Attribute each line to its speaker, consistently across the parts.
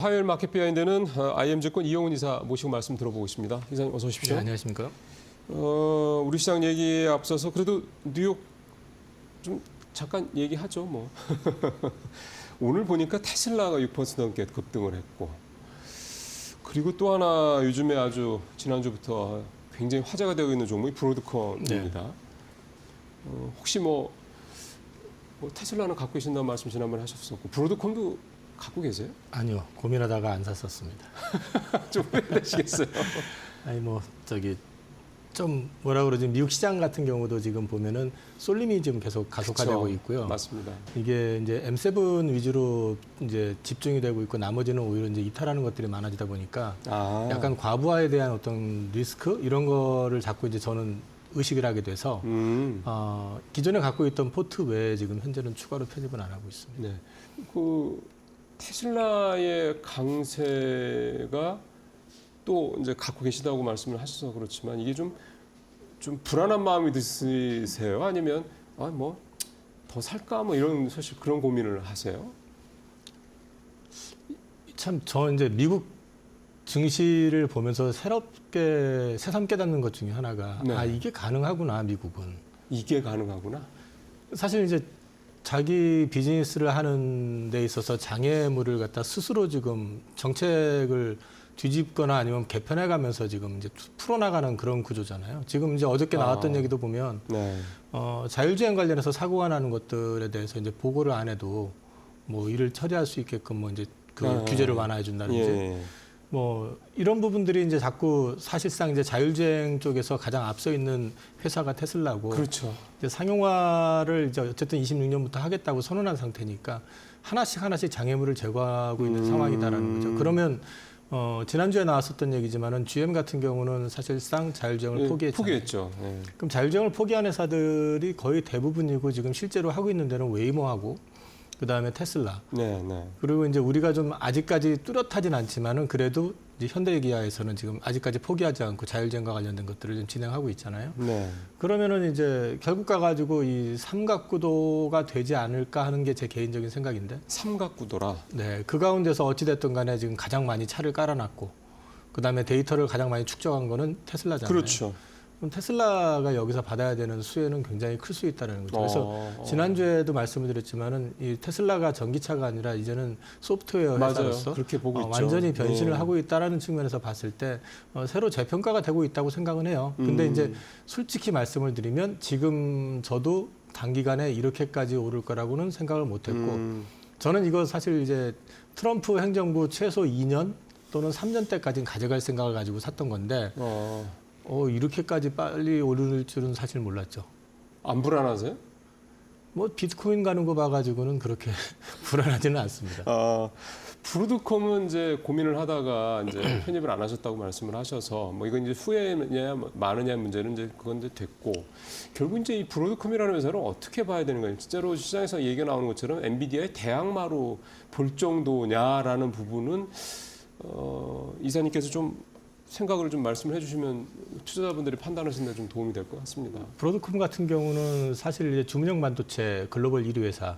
Speaker 1: 화요일 마켓 비하인드는 IM증권 이영훈 이사 모시고 말씀 들어보고 있습니다. 이사님 어서 오십시오.
Speaker 2: 네, 안녕하십니까.
Speaker 1: 우리 시장 얘기에 앞서서 그래도 뉴욕 좀 잠깐 얘기하죠. 뭐 오늘 보니까 테슬라가 6% 넘게 급등을 했고, 그리고 또 하나 요즘에 아주 지난주부터 굉장히 화제가 되고 있는 종목이 브로드컴입니다.
Speaker 2: 네.
Speaker 1: 혹시 뭐 테슬라는 갖고 계신다는 말씀 지난번에 하셨었고, 브로드컴도 갖고 계세요?
Speaker 2: 아니요, 고민하다가 안 샀었습니다.
Speaker 1: 좀 후회되시겠어요?
Speaker 2: 아니 좀 뭐라 그러지, 미국 시장 같은 경우도 지금 보면은 쏠림이 지금 계속 가속화되고
Speaker 1: 그쵸,
Speaker 2: 있고요.
Speaker 1: 맞습니다.
Speaker 2: 이게 이제 M7 위주로 이제 집중이 되고 있고, 나머지는 오히려 이제 이탈하는 것들이 많아지다 보니까 약간 과부하에 대한 어떤 리스크 이런 거를 자꾸 이제 저는 의식을 하게 돼서 기존에 갖고 있던 포트 외에 지금 현재는 추가로 편입은 안 하고 있습니다.
Speaker 1: 네. 테슬라의 강세가 또 이제 갖고 계시다고 말씀을 하셔서 그렇지만, 이게 좀 불안한 마음이 드세요? 아니면 뭐 더 살까 뭐 이런, 사실 그런 고민을 하세요?
Speaker 2: 참, 저 이제 미국 증시를 보면서 새삼 깨닫는 것 중에 하나가,
Speaker 1: 네.
Speaker 2: 이게 가능하구나, 미국은.
Speaker 1: 이게 가능하구나.
Speaker 2: 사실 이제 자기 비즈니스를 하는 데 있어서 장애물을 갖다 스스로 지금 정책을 뒤집거나 아니면 개편해 가면서 지금 이제 풀어나가는 그런 구조잖아요. 지금 이제 어저께 나왔던 얘기도 보면,
Speaker 1: 네.
Speaker 2: 자율주행 관련해서 사고가 나는 것들에 대해서 이제 보고를 안 해도 뭐 일을 처리할 수 있게끔 뭐 이제 그 규제를 완화해 준다든지.
Speaker 1: 예.
Speaker 2: 뭐 이런 부분들이 이제 자꾸 사실상 이제 자율주행 쪽에서 가장 앞서 있는 회사가 테슬라고,
Speaker 1: 그렇죠.
Speaker 2: 이제 상용화를 이제 어쨌든 26년부터 하겠다고 선언한 상태니까 하나씩 장애물을 제거하고 있는 상황이다라는 거죠. 그러면 지난주에 나왔었던 얘기지만은 GM 같은 경우는 사실상 자율주행을 포기했잖아요.
Speaker 1: 포기했죠. 예.
Speaker 2: 그럼 자율주행을 포기한 회사들이 거의 대부분이고, 지금 실제로 하고 있는 데는 웨이모하고 그다음에 테슬라.
Speaker 1: 네.
Speaker 2: 그리고 이제 우리가 좀 아직까지 뚜렷하진 않지만은 그래도 이제 현대기아에서는 지금 아직까지 포기하지 않고 자율주행과 관련된 것들을 좀 진행하고 있잖아요.
Speaker 1: 네.
Speaker 2: 그러면은 이제 결국 가가지고 이 삼각구도가 되지 않을까 하는 게 제 개인적인 생각인데.
Speaker 1: 삼각구도라.
Speaker 2: 네, 그 가운데서 어찌됐든 간에 지금 가장 많이 차를 깔아놨고, 그다음에 데이터를 가장 많이 축적한 거는 테슬라잖아요.
Speaker 1: 그렇죠.
Speaker 2: 그럼 테슬라가 여기서 받아야 되는 수혜는 굉장히 클 수 있다는 거죠. 그래서 지난주에도 말씀을 드렸지만은 이 테슬라가 전기차가 아니라 이제는 소프트웨어 회사로서
Speaker 1: 맞아요. 그렇게 보고 있죠.
Speaker 2: 완전히 변신을 하고 있다라는 측면에서 봤을 때 새로 재평가가 되고 있다고 생각은 해요. 근데 이제 솔직히 말씀을 드리면 지금 저도 단기간에 이렇게까지 오를 거라고는 생각을 못했고, 저는 이거 사실 이제 트럼프 행정부 최소 2년 또는 3년 때까지는 가져갈 생각을 가지고 샀던 건데, 이렇게까지 빨리 오를 줄은 사실 몰랐죠.
Speaker 1: 안 불안하세요?
Speaker 2: 뭐 비트코인 가는 거 봐가지고는 그렇게 불안하지는 않습니다.
Speaker 1: 브로드컴은 이제 고민을 하다가 이제 편입을 안 하셨다고 말씀을 하셔서, 뭐 이건 이제 후회냐 많으냐 문제는 이제 그건 이제 됐고, 결국 이제 이 브로드컴이라는 회사를 어떻게 봐야 되는 거예요? 진짜로 시장에서 얘기가 나오는 것처럼 엔비디아의 대항마로 볼 정도냐라는 부분은 이사님께서 좀 생각을 좀 말씀을 해주시면 투자자분들이 판단하시는 데 좀 도움이 될 것 같습니다.
Speaker 2: 브로드컴 같은 경우는 사실 이제 주문형 반도체 글로벌 1위 회사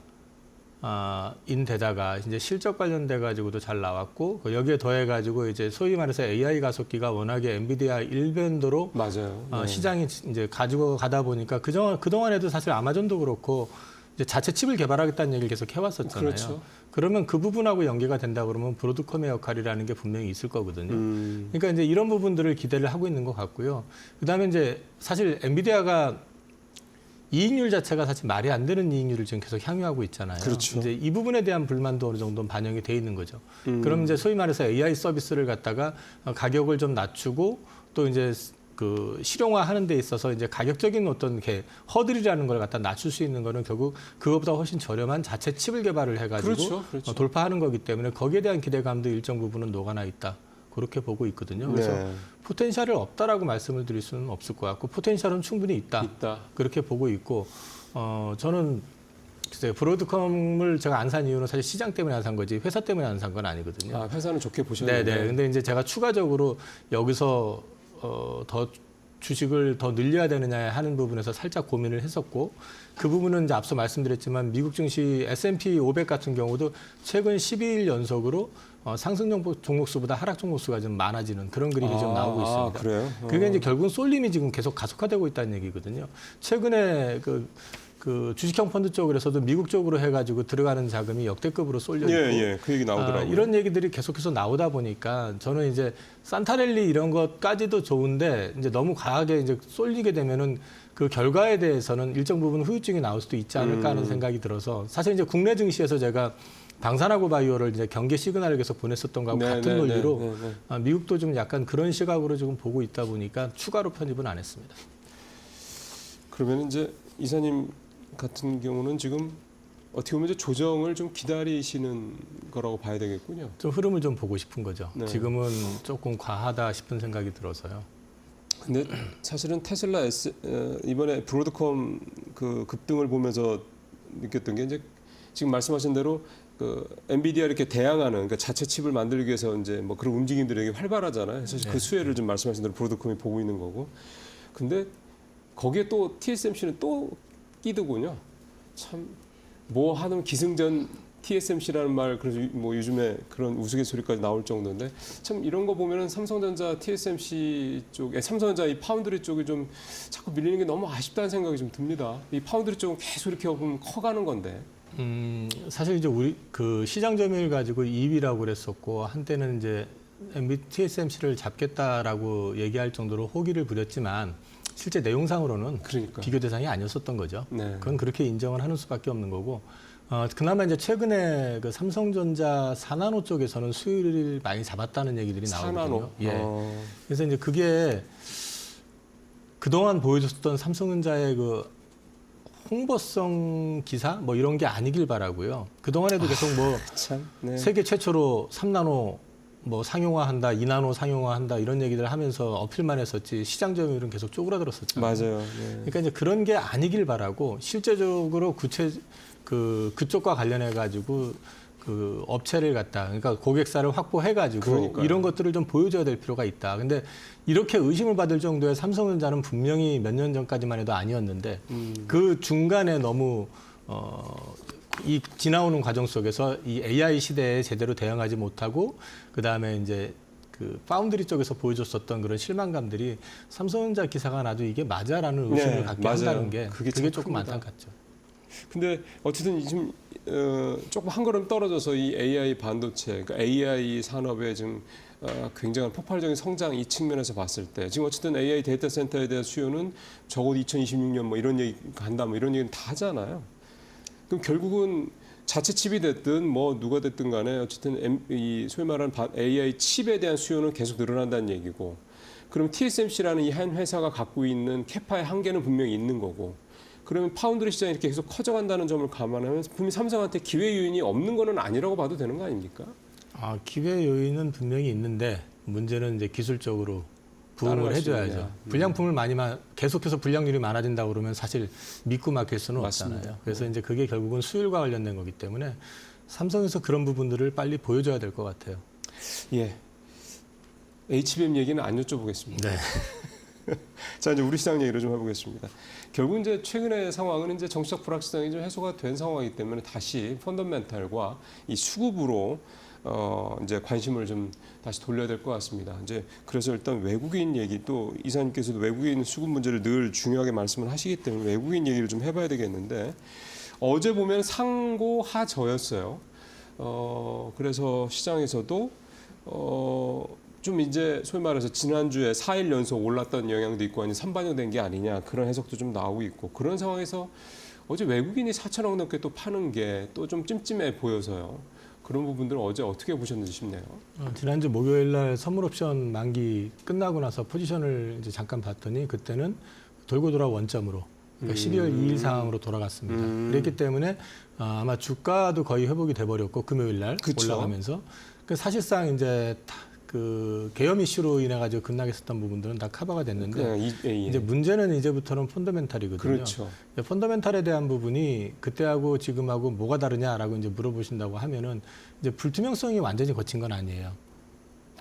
Speaker 2: 인데다가 이제 실적 관련돼 가지고도 잘 나왔고, 여기에 더해 가지고 이제 소위 말해서 AI 가속기가 워낙에 엔비디아 일변도로
Speaker 1: 맞아요. 네.
Speaker 2: 시장이 이제 가지고 가다 보니까 그동안에도 사실 아마존도 그렇고 이제 자체 칩을 개발하겠다는 얘기를 계속 해왔었잖아요.
Speaker 1: 그렇죠.
Speaker 2: 그러면 그 부분하고 연계가 된다 그러면 브로드컴의 역할이라는 게 분명히 있을 거거든요. 그러니까 이제 이런 부분들을 기대를 하고 있는 것 같고요. 그다음에 이제 사실 엔비디아가 이익률 자체가 사실 말이 안 되는 이익률을 지금 계속 향유하고 있잖아요.
Speaker 1: 그렇죠.
Speaker 2: 이제 이 부분에 대한 불만도 어느 정도 반영이 돼 있는 거죠. 그럼 이제 소위 말해서 AI 서비스를 갖다가 가격을 좀 낮추고, 또 이제 그 실용화하는 데 있어서 이제 가격적인 어떤 게 허들이라는 걸 갖다 낮출 수 있는 거는 결국 그것보다 훨씬 저렴한 자체 칩을 개발을 해가지고
Speaker 1: 그렇죠.
Speaker 2: 돌파하는 거기 때문에 거기에 대한 기대감도 일정 부분은 녹아나 있다. 그렇게 보고 있거든요. 그래서 포텐셜이 없다라고 말씀을 드릴 수는 없을 것 같고, 포텐셜은 충분히 있다. 그렇게 보고 있고, 저는 글쎄요, 브로드컴을 제가 안 산 이유는 사실 시장 때문에 안 산 거지 회사 때문에 안 산 건 아니거든요.
Speaker 1: 회사는 좋게 보셨는데.
Speaker 2: 네네. 근데 이제 제가 추가적으로 여기서 더 주식을 더 늘려야 되느냐 하는 부분에서 살짝 고민을 했었고, 그 부분은 이제 앞서 말씀드렸지만 미국 증시 S&P 500 같은 경우도 최근 12일 연속으로 상승 종목수보다 하락 종목수가 좀 많아지는 그런 그림이 좀 나오고 있습니다.
Speaker 1: 그래요?
Speaker 2: 그게 이제 결국은 쏠림이 지금 계속 가속화되고 있다는 얘기거든요. 최근에 그 주식형 펀드 쪽으로서도 미국 쪽으로 해가지고 들어가는 자금이 역대급으로 쏠려 있고,
Speaker 1: 예, 그 얘기 나오더라고요.
Speaker 2: 이런 얘기들이 계속해서 나오다 보니까 저는 이제 산타랠리 이런 것까지도 좋은데 이제 너무 과하게 이제 쏠리게 되면은 그 결과에 대해서는 일정 부분 후유증이 나올 수도 있지 않을까 하는 생각이 들어서 사실 이제 국내 증시에서 제가 방산하고 바이오를 이제 경계 시그널을 계속 보냈었던 거하고 같은 논리로 미국도 좀 약간 그런 시각으로 지금 보고 있다 보니까 추가로 편입은 안 했습니다.
Speaker 1: 그러면 이제 이사님 같은 경우는 지금 어떻게 보면 이제 조정을 좀 기다리시는 거라고 봐야 되겠군요.
Speaker 2: 좀 흐름을 좀 보고 싶은 거죠.
Speaker 1: 네.
Speaker 2: 지금은 조금 과하다 싶은 생각이 들어서요.
Speaker 1: 근데 사실은 테슬라 이번에 브로드컴 그 급등을 보면서 느꼈던 게 이제 지금 말씀하신 대로 그 엔비디아 이렇게 대항하는 그러니까 자체 칩을 만들기 위해서 이제 뭐 그런 움직임들이 활발하잖아요. 사실
Speaker 2: 네.
Speaker 1: 그 수혜를 좀 말씀하신 대로 브로드컴이 보고 있는 거고. 근데 거기에 또 TSMC는 또 끼더군요. 참 뭐 하는 기승전 TSMC라는 말 그래서 뭐 요즘에 그런 우스갯소리까지 나올 정도인데 참 이런 거 보면은 삼성전자 TSMC 쪽에 삼성전자 이 파운드리 쪽이 좀 자꾸 밀리는 게 너무 아쉽다는 생각이 좀 듭니다. 이 파운드리 쪽은 계속 이렇게 보면 커가는 건데.
Speaker 2: 사실 이제 우리 그 시장 점유율 가지고 2위라고 그랬었고 한때는 이제 TSMC를 잡겠다라고 얘기할 정도로 호기를 부렸지만 실제 내용상으로는
Speaker 1: 그러니까.
Speaker 2: 비교 대상이 아니었었던 거죠.
Speaker 1: 네.
Speaker 2: 그건 그렇게 인정을 하는 수밖에 없는 거고. 그나마 이제 최근에 그 삼성전자 4나노 쪽에서는 수율을 많이 잡았다는 얘기들이 나오거든요.
Speaker 1: 4나노.
Speaker 2: 예. 그래서 이제 그게 그동안 보여줬던 삼성전자의 그 홍보성 기사 뭐 이런 게 아니길 바라고요. 그동안에도 계속 뭐
Speaker 1: 참. 네.
Speaker 2: 세계 최초로 3나노 뭐 상용화한다, 2나노 상용화한다 이런 얘기를 하면서 어필만 했었지 시장 점유율은 계속 쪼그라들었었잖아요.
Speaker 1: 맞아요. 네.
Speaker 2: 그러니까 이제 그런 게 아니길 바라고 실제적으로 그쪽과 관련해 가지고 그 업체를 갖다 그러니까 고객사를 확보해 가지고
Speaker 1: 그러니까요.
Speaker 2: 이런 것들을 좀 보여줘야 될 필요가 있다. 근데 이렇게 의심을 받을 정도의 삼성전자는 분명히 몇 년 전까지만 해도 아니었는데 그 중간에 너무 이 지나오는 과정 속에서 이 AI 시대에 제대로 대응하지 못하고 그 다음에 이제 그 파운드리 쪽에서 보여줬었던 그런 실망감들이 삼성전자 기사가 나도 이게 맞아라는 의심을
Speaker 1: 네,
Speaker 2: 갖게
Speaker 1: 맞아요.
Speaker 2: 한다는 게
Speaker 1: 그게
Speaker 2: 그게
Speaker 1: 참
Speaker 2: 조금
Speaker 1: 큽니다.
Speaker 2: 안타깝죠.
Speaker 1: 근데 어쨌든 지금 조금 한 걸음 떨어져서 이 AI 반도체, 그러니까 AI 산업의 지금 굉장한 폭발적인 성장 이 측면에서 봤을 때 지금 어쨌든 AI 데이터 센터에 대한 수요는 적어도 2026년 뭐 이런 얘기 간다 뭐 이런 얘기는 다 하잖아요. 그럼 결국은 자체 칩이 됐든 뭐 누가 됐든 간에 어쨌든 이 소위 말하는 AI 칩에 대한 수요는 계속 늘어난다는 얘기고 그럼 TSMC라는 이 한 회사가 갖고 있는 캐파의 한계는 분명히 있는 거고 그러면 파운드리 시장이 이렇게 계속 커져간다는 점을 감안하면 분명히 삼성한테 기회 요인이 없는 거는 아니라고 봐도 되는 거 아닙니까?
Speaker 2: 기회 요인은 분명히 있는데 문제는 이제 기술적으로 부응을
Speaker 1: 따라갈 수
Speaker 2: 해줘야죠.
Speaker 1: 있느냐.
Speaker 2: 불량품을 계속해서 불량률이 많아진다고 그러면 사실 믿고 맡길 수는
Speaker 1: 맞습니다.
Speaker 2: 없잖아요. 그래서 이제 그게 결국은 수율과 관련된 거기 때문에 삼성에서 그런 부분들을 빨리 보여줘야 될 것 같아요.
Speaker 1: 예. HBM 얘기는 안 여쭤보겠습니다.
Speaker 2: 네.
Speaker 1: 자, 이제 우리 시장 얘기를 좀 해보겠습니다. 결국 이제 최근의 상황은 이제 정치적 불확실성이 좀 해소가 된 상황이기 때문에 다시 펀더멘탈과 이 수급으로 이제 관심을 좀 다시 돌려야 될 것 같습니다. 이제 그래서 일단 외국인 얘기 또 이사님께서도 외국인 수급 문제를 늘 중요하게 말씀을 하시기 때문에 외국인 얘기를 좀 해봐야 되겠는데 어제 보면 상고 하저였어요. 그래서 시장에서도 좀 이제 소위 말해서 지난주에 4일 연속 올랐던 영향도 있고 아니 선반영된 게 아니냐 그런 해석도 좀 나오고 있고 그런 상황에서 어제 외국인이 4천억 넘게 또 파는 게 또 좀 찜찜해 보여서요. 그런 부분들을 어제 어떻게 보셨는지 싶네요.
Speaker 2: 지난주 목요일 날 선물 옵션 만기 끝나고 나서 포지션을 이제 잠깐 봤더니 그때는 돌고 돌아 원점으로 그러니까 12월 2일 상황으로 돌아갔습니다. 그랬기 때문에 아마 주가도 거의 회복이 돼버렸고 금요일 날
Speaker 1: 그쵸.
Speaker 2: 올라가면서 사실상 이제 그 계엄 이슈로 인해 가지고 급락했었던 부분들은 다 커버가 됐는데 이제 문제는 이제부터는 펀더멘탈이거든요.
Speaker 1: 그렇죠.
Speaker 2: 펀더멘탈에 대한 부분이 그때하고 지금하고 뭐가 다르냐라고 이제 물어보신다고 하면은 이제 불투명성이 완전히 거친 건 아니에요.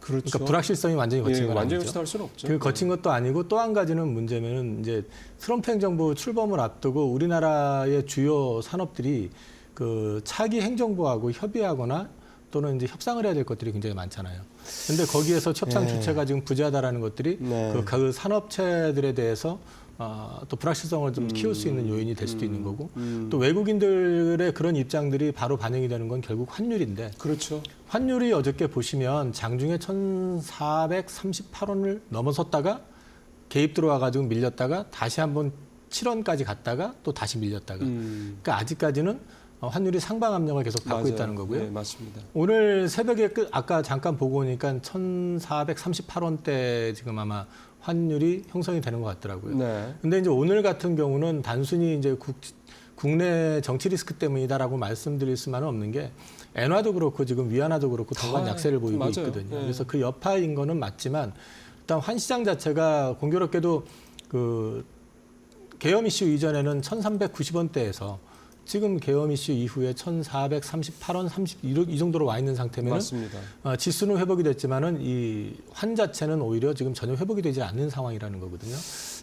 Speaker 1: 그렇죠.
Speaker 2: 그러니까 불확실성이 완전히 거친 건
Speaker 1: 완전히
Speaker 2: 아니죠.
Speaker 1: 수사할 수는 없죠.
Speaker 2: 그 거친 것도 아니고 또 한 가지는 문제면은 이제 트럼프 행정부 출범을 앞두고 우리나라의 주요 산업들이 그 차기 행정부하고 협의하거나 또는 이제 협상을 해야 될 것들이 굉장히 많잖아요. 근데 거기에서 협상 주체가 지금 부재하다라는 것들이
Speaker 1: 네.
Speaker 2: 그 산업체들에 대해서 또 불확실성을 좀 키울 수 있는 요인이 될 수도 있는 거고 또 외국인들의 그런 입장들이 바로 반영이 되는 건 결국 환율인데
Speaker 1: 그렇죠.
Speaker 2: 환율이 어저께 보시면 장중에 1,438원을 넘어섰다가 개입 들어와가지고 밀렸다가 다시 한번 7원까지 갔다가 또 다시 밀렸다가 그러니까 아직까지는 환율이 상방 압력을 계속 받고
Speaker 1: 맞아요.
Speaker 2: 있다는 거고요.
Speaker 1: 네, 맞습니다.
Speaker 2: 오늘 새벽에 아까 잠깐 보고 오니까 1,438원대 지금 아마 환율이 형성이 되는 것 같더라고요.
Speaker 1: 네.
Speaker 2: 근데 이제 오늘 같은 경우는 단순히 이제 국내 정치 리스크 때문이다라고 말씀드릴 수만은 없는 게 엔화도 그렇고 지금 위안화도 그렇고 동반 약세를 보이고
Speaker 1: 맞아요.
Speaker 2: 있거든요.
Speaker 1: 네.
Speaker 2: 그래서 그 여파인 거는 맞지만 일단 환 시장 자체가 공교롭게도 그 계엄 이슈 이전에는 1,390원대에서 지금 계엄 이슈 이후에 1,438원 이 정도로 와 있는 상태면
Speaker 1: 맞습니다.
Speaker 2: 지수는 회복이 됐지만은 이 환 자체는 오히려 지금 전혀 회복이 되지 않는 상황이라는 거거든요.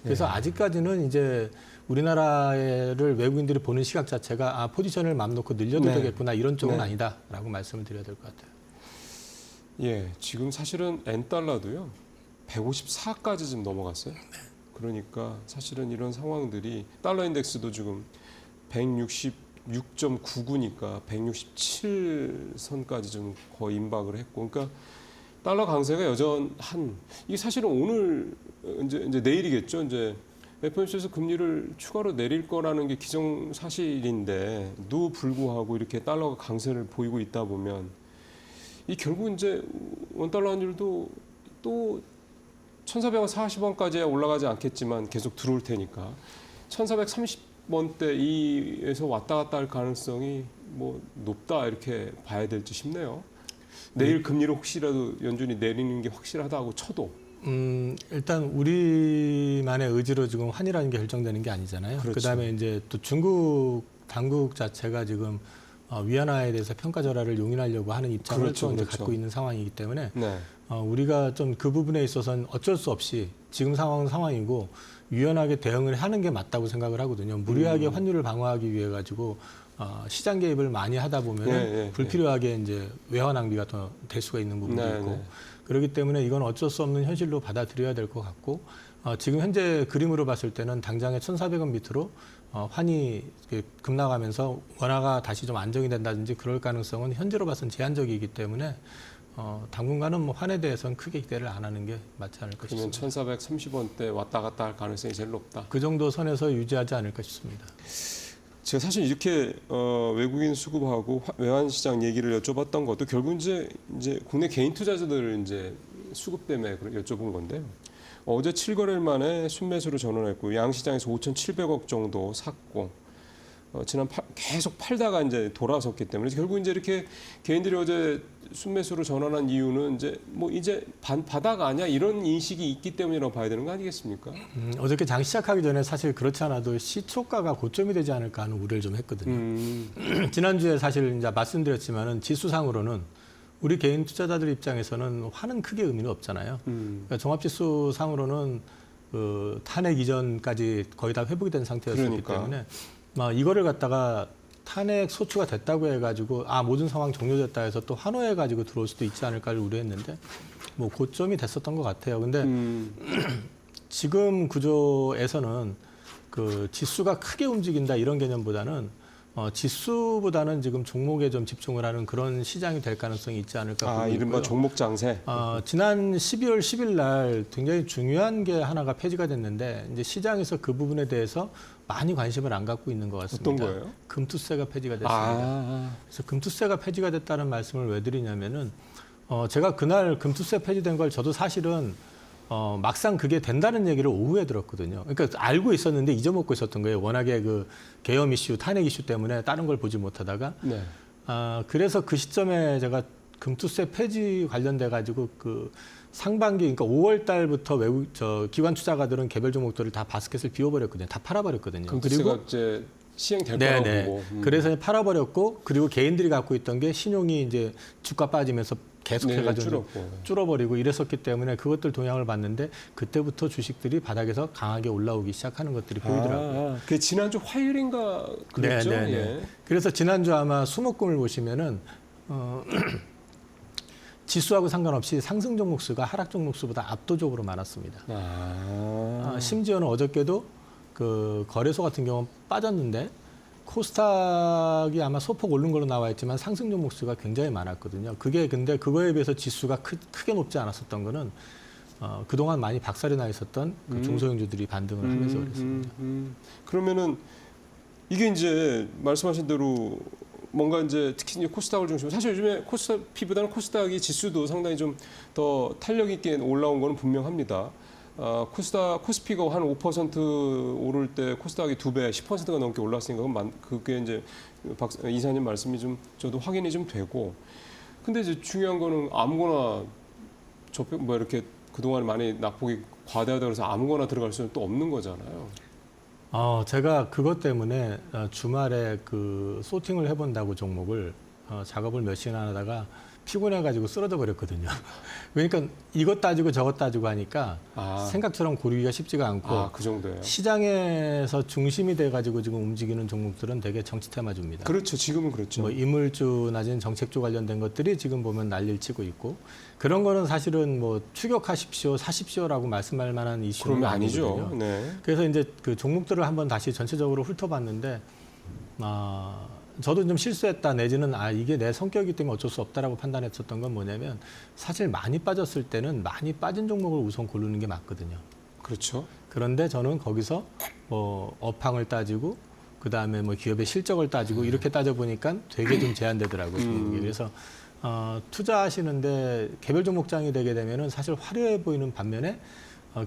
Speaker 2: 그래서 아직까지는 이제 우리나라를 외국인들이 보는 시각 자체가 포지션을 맘 놓고 늘려도
Speaker 1: 네.
Speaker 2: 되겠구나 이런 쪽은
Speaker 1: 네.
Speaker 2: 아니다라고 말씀을 드려야 될 것 같아요.
Speaker 1: 예, 지금 사실은 N달러도요 154까지 좀 넘어갔어요. 그러니까 사실은 이런 상황들이 달러 인덱스도 지금 166.99니까 167선까지 좀 거의 임박을 했고, 그러니까 달러 강세가 여전한 이게 사실은 오늘 이제 내일이겠죠. 이제 FOMC에서 금리를 추가로 내릴 거라는 게 기정사실인데도 불구하고 이렇게 달러가 강세를 보이고 있다 보면 이 결국 이제 원달러 환율도 또 1,440원까지 올라가지 않겠지만 계속 들어올 테니까 1,430원대 이에서 왔다 갔다 할 가능성이 뭐 높다 이렇게 봐야 될지 싶네요. 내일 금리를 혹시라도 연준이 내리는 게 확실하다고 쳐도
Speaker 2: 일단 우리만의 의지로 지금 환이라는 게 결정되는 게 아니잖아요.
Speaker 1: 그렇죠.
Speaker 2: 그다음에 이제 또 중국 당국 자체가 지금 위안화에 대해서 평가 절하를 용인하려고 하는 입장을
Speaker 1: 그렇죠,
Speaker 2: 또 이제
Speaker 1: 그렇죠.
Speaker 2: 갖고 있는 상황이기 때문에
Speaker 1: 네.
Speaker 2: 우리가 좀 그 부분에 있어서는 어쩔 수 없이 지금 상황은 상황이고 유연하게 대응을 하는 게 맞다고 생각을 하거든요. 무리하게 환율을 방어하기 위해 가지고 시장 개입을 많이 하다 보면
Speaker 1: 네,
Speaker 2: 불필요하게 이제 외화 낭비가 더 될 수가 있는 부분도
Speaker 1: 네,
Speaker 2: 있고
Speaker 1: 네.
Speaker 2: 그렇기 때문에 이건 어쩔 수 없는 현실로 받아들여야 될 것 같고 지금 현재 그림으로 봤을 때는 당장에 1,400원 밑으로 환이 급락하면서 원화가 다시 좀 안정이 된다든지 그럴 가능성은 현재로 봐서는 제한적이기 때문에 당분간은 뭐 환에 대해서는 크게 기대를 안 하는 게 맞지 않을까
Speaker 1: 그러면
Speaker 2: 싶습니다.
Speaker 1: 1,430원대 왔다 갔다 할 가능성이 제일 높다.
Speaker 2: 그 정도 선에서 유지하지 않을까 싶습니다.
Speaker 1: 제가 사실 이렇게 외국인 수급하고 외환 시장 얘기를 여쭤봤던 것도 결국 이제 국내 개인 투자자들 이제 수급 때문에 여쭤본 건데요. 어제 7거래일 만에 순매수로 전환했고 양시장에서 5,700억 정도 샀고 계속 팔다가 이제 돌아섰기 때문에 결국 이제 이렇게 개인들이 어제 순매수로 전환한 이유는 이제 바닥 아니야 이런 인식이 있기 때문이라고 봐야 되는 거 아니겠습니까?
Speaker 2: 어저께 장 시작하기 전에 사실 그렇지 않아도 시초가가 고점이 되지 않을까 하는 우려를 좀 했거든요. 지난주에 사실 이제 말씀드렸지만은 지수상으로는 우리 개인 투자자들 입장에서는 환은 크게 의미는 없잖아요. 그러니까 종합지수 상으로는 그 탄핵 이전까지 거의 다 회복이 된 상태였기 때문에 이거를 갖다가 탄핵 소추가 됐다고 해가지고 모든 상황 종료됐다 해서 또 환호해가지고 들어올 수도 있지 않을까를 우려했는데 뭐 고점이 됐었던 것 같아요. 근데 지금 구조에서는 그 지수가 크게 움직인다 이런 개념보다는 지수보다는 지금 종목에 좀 집중을 하는 그런 시장이 될 가능성이 있지 않을까 보고
Speaker 1: 이른바
Speaker 2: 있고요.
Speaker 1: 종목 장세.
Speaker 2: 지난 12월 10일 날 굉장히 중요한 게 하나가 폐지가 됐는데 이제 시장에서 그 부분에 대해서 많이 관심을 안 갖고 있는 것 같습니다.
Speaker 1: 어떤 거예요?
Speaker 2: 금투세가 폐지가 됐습니다. 그래서 금투세가 폐지가 됐다는 말씀을 왜 드리냐면은 제가 그날 금투세 폐지된 걸 저도 사실은 막상 그게 된다는 얘기를 오후에 들었거든요. 그러니까 알고 있었는데 잊어먹고 있었던 거예요. 워낙에 그 계엄 이슈, 탄핵 이슈 때문에 다른 걸 보지 못하다가.
Speaker 1: 네.
Speaker 2: 그래서 그 시점에 제가 금투세 폐지 관련돼 가지고 그 상반기, 그러니까 5월 달부터 기관 투자가들은 개별 종목들을 다 바스켓을 비워버렸거든요. 다 팔아버렸거든요.
Speaker 1: 금투세가 이제 시행될 거라고 보고.
Speaker 2: 그래서 팔아버렸고 그리고 개인들이 갖고 있던 게 신용이 이제 주가 빠지면서 계속 해가지고 줄어버리고 이랬었기 때문에 그것들 동향을 봤는데 그때부터 주식들이 바닥에서 강하게 올라오기 시작하는 것들이 보이더라고요.
Speaker 1: 그 지난주 화요일인가 그랬죠?
Speaker 2: 네. 그래서 지난주 아마 수목금을 보시면은 지수하고 상관없이 상승 종목 수가 하락 종목 수보다 압도적으로 많았습니다. 심지어는 어저께도 그 거래소 같은 경우는 빠졌는데 코스닥이 아마 소폭 오른 걸로 나와 있지만 상승 종목 수가 굉장히 많았거든요. 그게 근데 그거에 비해서 지수가 크게 높지 않았었던 거는 그동안 많이 박살이 나 있었던 그 중소형주들이 반등을 하면서 그랬습니다.
Speaker 1: 그러면은 이게 이제 말씀하신 대로 뭔가 이제 특히 이제 코스닥을 중심으로 사실 요즘에 코스닥 P보다는 코스닥이 지수도 상당히 좀 더 탄력 있게 올라온 거는 분명합니다. 코스닥 코스피가 한 5% 오를 때 코스닥이 2배, 10%가 넘게 올랐으니까 그게 이제 박 이사님 말씀이 좀 저도 확인이 좀 되고. 근데 이제 중요한 거는 아무거나 뭐 이렇게 그동안 많이 낙폭이 과다하다 그래서 아무거나 들어갈 수는 또 없는 거잖아요.
Speaker 2: 제가 그것 때문에 주말에 그 소팅을 해본다고 종목을 작업을 몇 시간 하다가 피곤해가지고 쓰러져 버렸거든요. 그러니까 이것 따지고 저것 따지고 하니까 생각처럼 고르기가 쉽지가 않고
Speaker 1: 그 정도예요.
Speaker 2: 시장에서 중심이 돼가지고 지금 움직이는 종목들은 되게 정치 테마주입니다.
Speaker 1: 그렇죠. 지금은 그렇죠.
Speaker 2: 뭐 인물주 낮은 정책주 관련된 것들이 지금 보면 난리를 치고 있고 그런 거는 사실은 뭐 추격하십시오, 사십시오라고 말씀할 만한 이슈는
Speaker 1: 그러면 아니죠.
Speaker 2: 아니거든요.
Speaker 1: 네.
Speaker 2: 그래서 이제 그 종목들을 한번 다시 전체적으로 훑어봤는데 저도 좀 실수했다 내지는 이게 내 성격이기 때문에 어쩔 수 없다라고 판단했었던 건 뭐냐면 사실 많이 빠졌을 때는 많이 빠진 종목을 우선 고르는 게 맞거든요.
Speaker 1: 그렇죠.
Speaker 2: 그런데 저는 거기서 뭐 업황을 따지고 그 다음에 뭐 기업의 실적을 따지고 이렇게 따져보니까 되게 좀 제한되더라고요. 종목이. 그래서 투자하시는데 개별 종목장이 되게 되면은 사실 화려해 보이는 반면에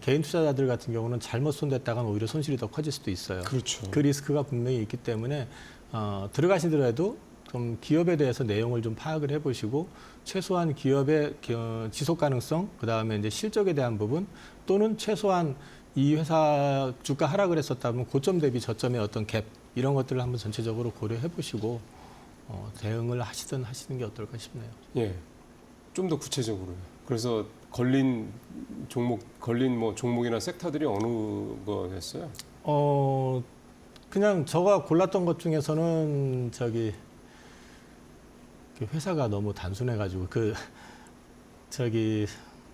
Speaker 2: 개인 투자자들 같은 경우는 잘못 손댔다간 오히려 손실이 더 커질 수도 있어요.
Speaker 1: 그렇죠.
Speaker 2: 그 리스크가 분명히 있기 때문에 들어가시더라도 좀 기업에 대해서 내용을 좀 파악을 해보시고 최소한 기업의 지속 가능성, 그 다음에 이제 실적에 대한 부분 또는 최소한 이 회사 주가 하락을 했었다면 고점 대비 저점의 어떤 갭 이런 것들을 한번 전체적으로 고려해 보시고 대응을 하시는 게 어떨까 싶네요.
Speaker 1: 예, 좀 더 구체적으로요. 그래서 걸린 뭐 종목이나 섹터들이 어느 거였어요?
Speaker 2: 그냥 제가 골랐던 것 중에서는 그 회사가 너무 단순해가지고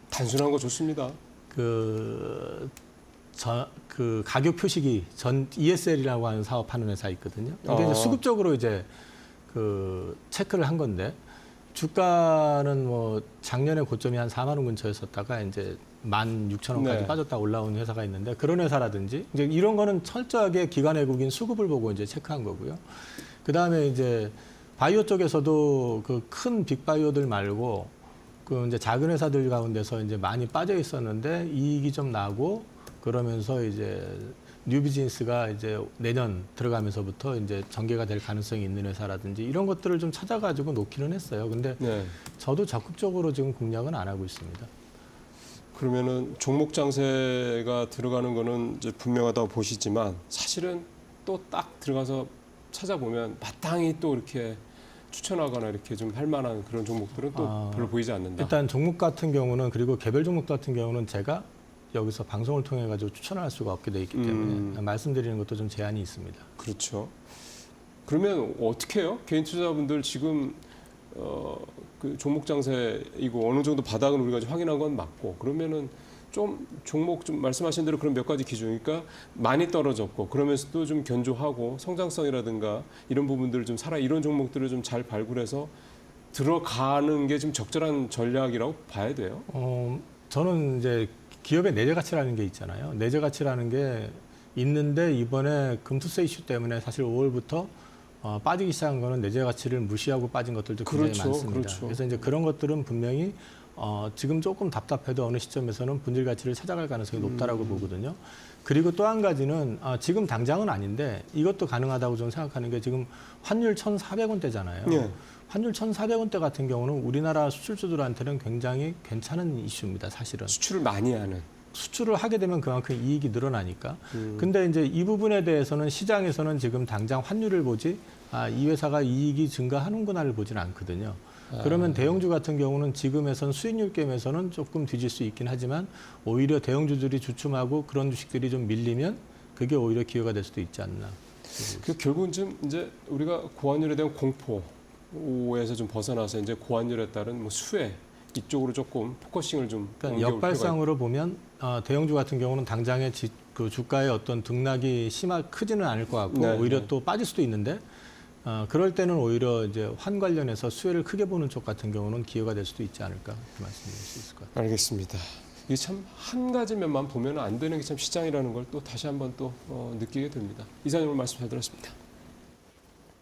Speaker 1: 단순한 거 좋습니다.
Speaker 2: 그 가격 표시기 ESL이라고 하는 사업하는 회사 있거든요. 이게 이제 수급적으로 이제 그 체크를 한 건데 주가는 뭐 작년에 고점이 한 4만 원 근처였었다가 이제 16,000원까지
Speaker 1: 네.
Speaker 2: 빠졌다 올라온 회사가 있는데 그런 회사라든지 이제 이런 거는 철저하게 기관 외국인 수급을 보고 이제 체크한 거고요. 그 다음에 이제 바이오 쪽에서도 그 큰 빅바이오들 말고 그 이제 작은 회사들 가운데서 이제 많이 빠져 있었는데 이익이 좀 나고 그러면서 이제 뉴 비즈니스가 이제 내년 들어가면서부터 이제 전개가 될 가능성이 있는 회사라든지 이런 것들을 좀 찾아가지고 놓기는 했어요. 근데
Speaker 1: 네.
Speaker 2: 저도 적극적으로 지금 공략은 안 하고 있습니다.
Speaker 1: 그러면은 종목 장세가 들어가는 거는 이제 분명하다고 보시지만 사실은 또 딱 들어가서 찾아보면 마땅히 또 이렇게 추천하거나 이렇게 좀 할 만한 그런 종목들은 또 별로 보이지 않는다.
Speaker 2: 일단 종목 같은 경우는 그리고 개별 종목 같은 경우는 제가 여기서 방송을 통해 가지고 추천할 수가 없게 돼 있기 때문에 말씀드리는 것도 좀 제한이 있습니다.
Speaker 1: 그렇죠. 그러면 어떻게 해요? 개인 투자자분들 지금 그 종목 장세이고 어느 정도 바닥은 우리가 이제 확인한 건 맞고 그러면은 좀 종목 좀 말씀하신 대로 그런 몇 가지 기준, 그러니까 많이 떨어졌고 그러면서도 좀 견조하고 성장성이라든가 이런 부분들을 좀 이런 종목들을 좀 잘 발굴해서 들어가는 게 좀 적절한 전략이라고 봐야 돼요.
Speaker 2: 저는 이제 기업의 내재 가치라는 게 있잖아요. 내재 가치라는 게 있는데 이번에 금투세 이슈 때문에 사실 5월부터 빠지기 시작한 거는 내재 가치를 무시하고 빠진 것들도 굉장히
Speaker 1: 그렇죠,
Speaker 2: 많습니다.
Speaker 1: 그렇죠.
Speaker 2: 그래서 이제 그런 것들은 분명히 지금 조금 답답해도 어느 시점에서는 분질 가치를 찾아갈 가능성이 높다라고 보거든요. 그리고 또 한 가지는 지금 당장은 아닌데 이것도 가능하다고 저는 생각하는 게 지금 환율 1,400원대잖아요.
Speaker 1: 네.
Speaker 2: 환율 1,400원대 같은 경우는 우리나라 수출주들한테는 굉장히 괜찮은 이슈입니다, 사실은.
Speaker 1: 수출을 많이 하는.
Speaker 2: 수출을 하게 되면 그만큼 이익이 늘어나니까. 근데 이제 이 부분에 대해서는 시장에서는 지금 당장 환율을 보지, 이 회사가 이익이 증가하는구나를 보지는 않거든요. 그러면 대형주 같은 경우는 지금에선 수익률 게임에서는 조금 뒤질 수 있긴 하지만 오히려 대형주들이 주춤하고 그런 주식들이 좀 밀리면 그게 오히려 기회가 될 수도 있지 않나.
Speaker 1: 그 결국은 좀 이제 우리가 고환율에 대한 공포에서 좀 벗어나서 이제 고환율에 따른 뭐 수혜, 이쪽으로 조금 포커싱을 좀
Speaker 2: 그러니까
Speaker 1: 옮겨올 필요가
Speaker 2: 역발상으로 보면 대형주 같은 경우는 당장의 그 주가의 어떤 등락이 크지는 않을 것 같고
Speaker 1: 네,
Speaker 2: 오히려
Speaker 1: 네.
Speaker 2: 또 빠질 수도 있는데 그럴 때는 오히려 이제 환 관련해서 수혜를 크게 보는 쪽 같은 경우는 기회가 될 수도 있지 않을까 이렇게 말씀드릴 수 있을 것 같아요.
Speaker 1: 알겠습니다. 이게 참 한 가지 면만 보면 안 되는 게 참 시장이라는 걸 또 다시 한번 또 느끼게 됩니다. 이사님 오늘 말씀 잘 들었습니다.